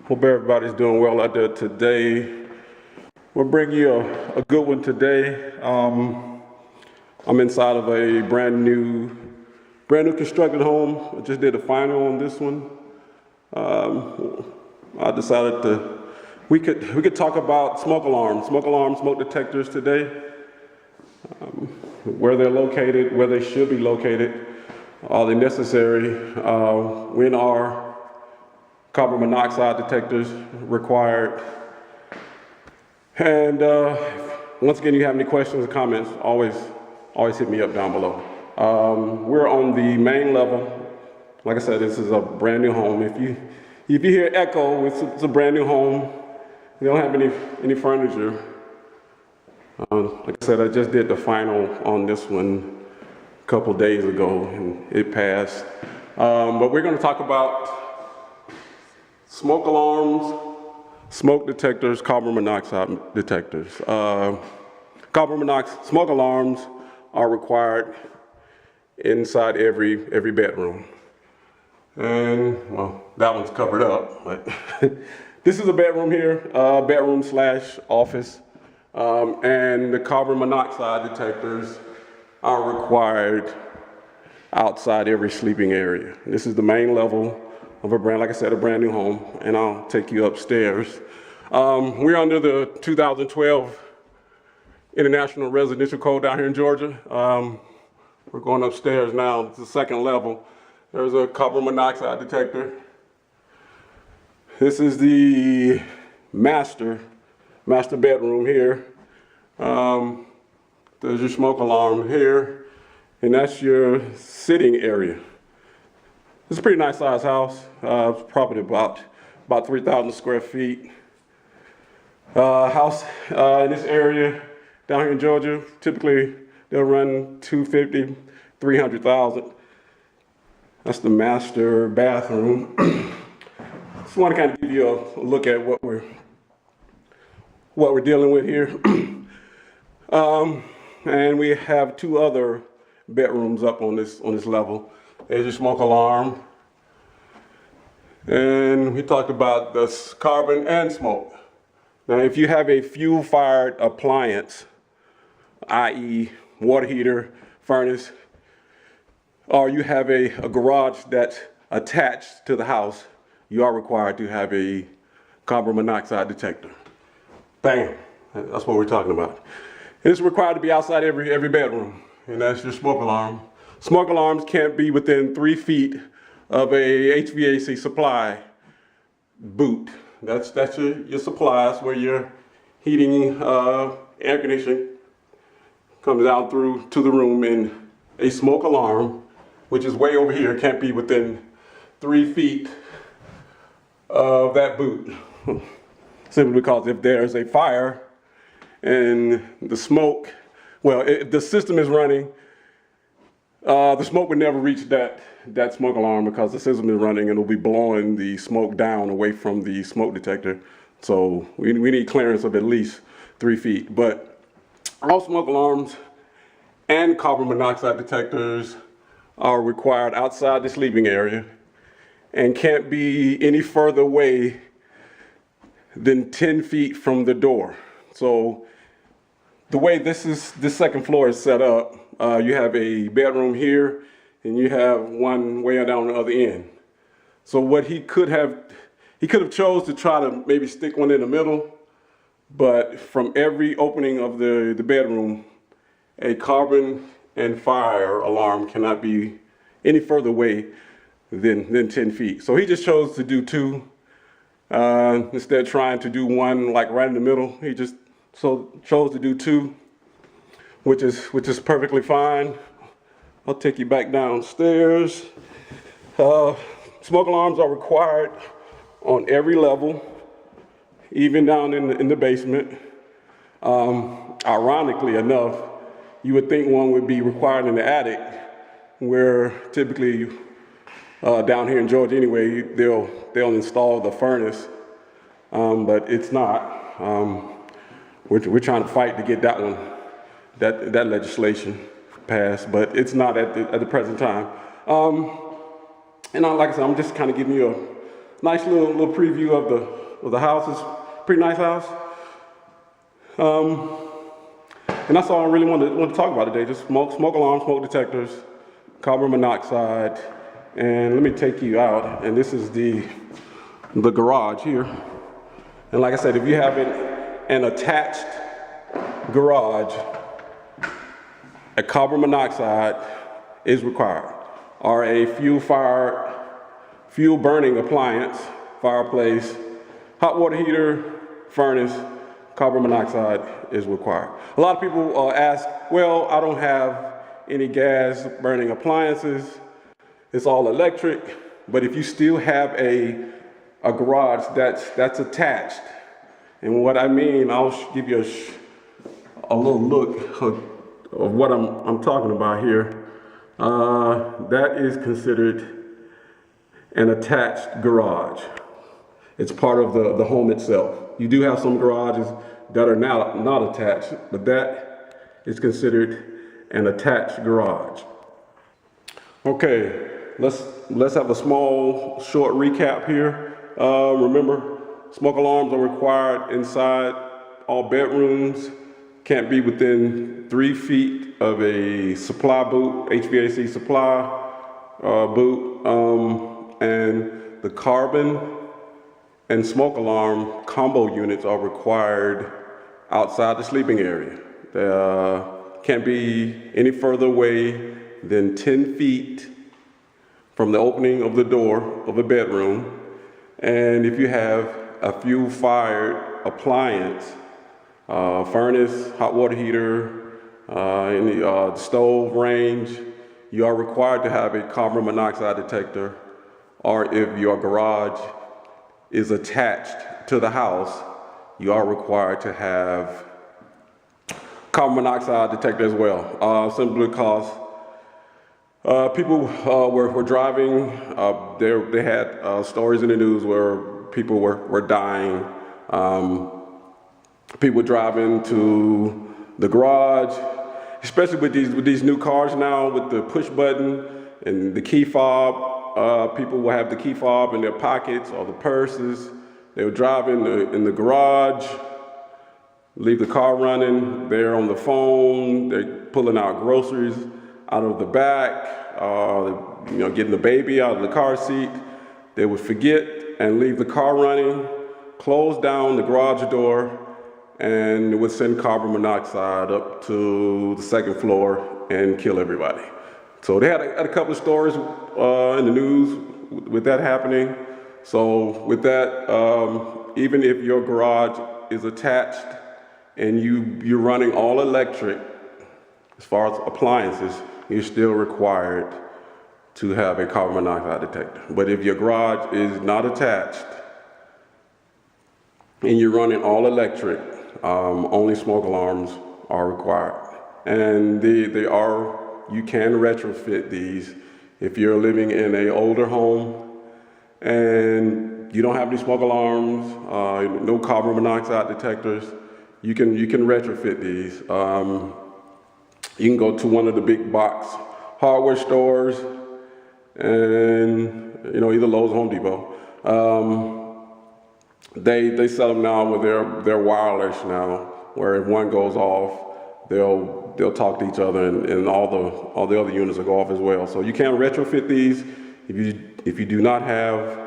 Hope everybody's doing well out there today. We'll bring you a good one today. I'm inside of a brand new constructed home. I just did a final on this one. I decided we could talk about smoke alarms, smoke detectors today. Where they're located, where they should be located, are they necessary, when are carbon monoxide detectors required? And once again, you have any questions or comments, always hit me up down below. We're on the main level. Like I said, this is a brand new home. If you hear echo, it's a brand new home. We don't have any furniture. Like I said, I just did the final on this one a couple days ago, and it passed. But we're going to talk about smoke alarms, smoke detectors, carbon monoxide detectors. Smoke alarms are required inside every bedroom. And, well, that one's covered up, but this is a bedroom here, bedroom/office. And the carbon monoxide detectors are required outside every sleeping area. This is the main level of a brand new home, and I'll take you upstairs. We're under the 2012 International Residential Code down here in Georgia. We're going upstairs now. It's the second level. There's a carbon monoxide detector. This is the master bedroom here. There's your smoke alarm here, and that's your sitting area. It's a pretty nice sized house. It's probably about 3,000 square feet. House in this area down here in Georgia, typically they'll run $250,000, $300,000. That's the master bathroom. Just want to kind of give you a look at what we're dealing with here. And we have two other bedrooms up on this level. There's your smoke alarm. And we talked about the carbon and smoke. Now, if you have a fuel-fired appliance, i.e. water heater, furnace, or you have a garage that's attached to the house, you are required to have a carbon monoxide detector. Bam, that's what we're talking about. It's required to be outside every bedroom, and that's your smoke alarm. Smoke alarms can't be within 3 feet of a HVAC supply boot. That's your supplies where your heating, air conditioning comes out through to the room, and a smoke alarm, which is way over here, can't be within 3 feet of that boot. Simply because if there's a fire and the smoke, well, if the system is running, the smoke would never reach that smoke alarm because the system is running and it'll be blowing the smoke down away from the smoke detector. So we need clearance of at least 3 feet. But all smoke alarms and carbon monoxide detectors are required outside the sleeping area and can't be any further away than 10 feet from the door. So the way this second floor is set up, you have a bedroom here and you have one way down the other end. So what he could have chose to try to maybe stick one in the middle, but from every opening of the bedroom, a carbon and fire alarm cannot be any further away than 10 feet. So he just chose to do two. Instead of trying to do one like right in the middle, he just chose to do two, which is perfectly fine. I'll take you back downstairs. Smoke alarms are required on every level, even down in the basement. Ironically enough, you would think one would be required in the attic, where typically down here in Georgia anyway, they'll install the furnace, but it's not. We're trying to fight to get that one, that legislation passed, but it's not at the present time. And like I said, I'm just kind of giving you nice little preview of the house. It's a pretty nice house. And that's all I really want to talk about today. Just smoke alarms, smoke detectors, carbon monoxide. And let me take you out. And this is the garage here. And like I said, if you have an attached garage, a carbon monoxide is required, or a fuel burning appliance, fireplace, hot water heater, furnace, carbon monoxide is required. A lot of people ask, well, I don't have any gas burning appliances, it's all electric. But if you still have a garage that's attached, and what I mean, I'll give you a little look of what I'm talking about here. That is considered an attached garage. It's part of the home itself. You do have some garages that are not attached, but that is considered an attached garage. Okay, let's have a short recap here. Remember, smoke alarms are required inside all bedrooms. Can't be within 3 feet of a supply boot, HVAC supply boot, and the carbon and smoke alarm combo units are required outside the sleeping area. They can't be any further away than 10 feet from the opening of the door of a bedroom. And if you have a fuel-fired appliance, furnace, hot water heater, any stove range, you are required to have a carbon monoxide detector, or if your garage is attached to the house, you are required to have carbon monoxide detector as well. Simply because people were driving, they had stories in the news where people were dying. People driving to the garage, especially with these new cars now with the push button and the key fob. People will have the key fob in their pockets or the purses. They would drive in the garage, leave the car running. They're on the phone. They're pulling out groceries out of the back, getting the baby out of the car seat. They would forget and leave the car running, close down the garage door, and it would send carbon monoxide up to the second floor and kill everybody. So they had a couple of stories in the news with that happening. So with that, even if your garage is attached and you're running all electric, as far as appliances, you're still required to have a carbon monoxide detector. But if your garage is not attached and you're running all electric, only smoke alarms are required. And you can retrofit these. If you're living in an older home and you don't have any smoke alarms, no carbon monoxide detectors, you can retrofit these. You can go to one of the big box hardware stores, and either Lowe's or Home Depot. They sell them now with they're wireless now, where if one goes off, they'll talk to each other, and all the other units will go off as well. So you can retrofit these if you do not have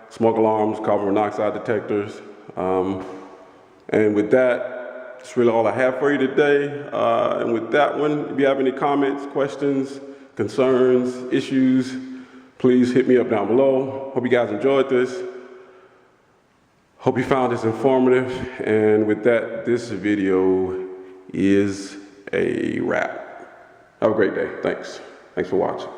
smoke alarms, carbon monoxide detectors. And with that, that's really all I have for you today. And with that one, if you have any comments, questions, concerns, issues, please hit me up down below. Hope you guys enjoyed this. Hope you found this informative. And with that, this video is a wrap. Have a great day. Thanks for watching.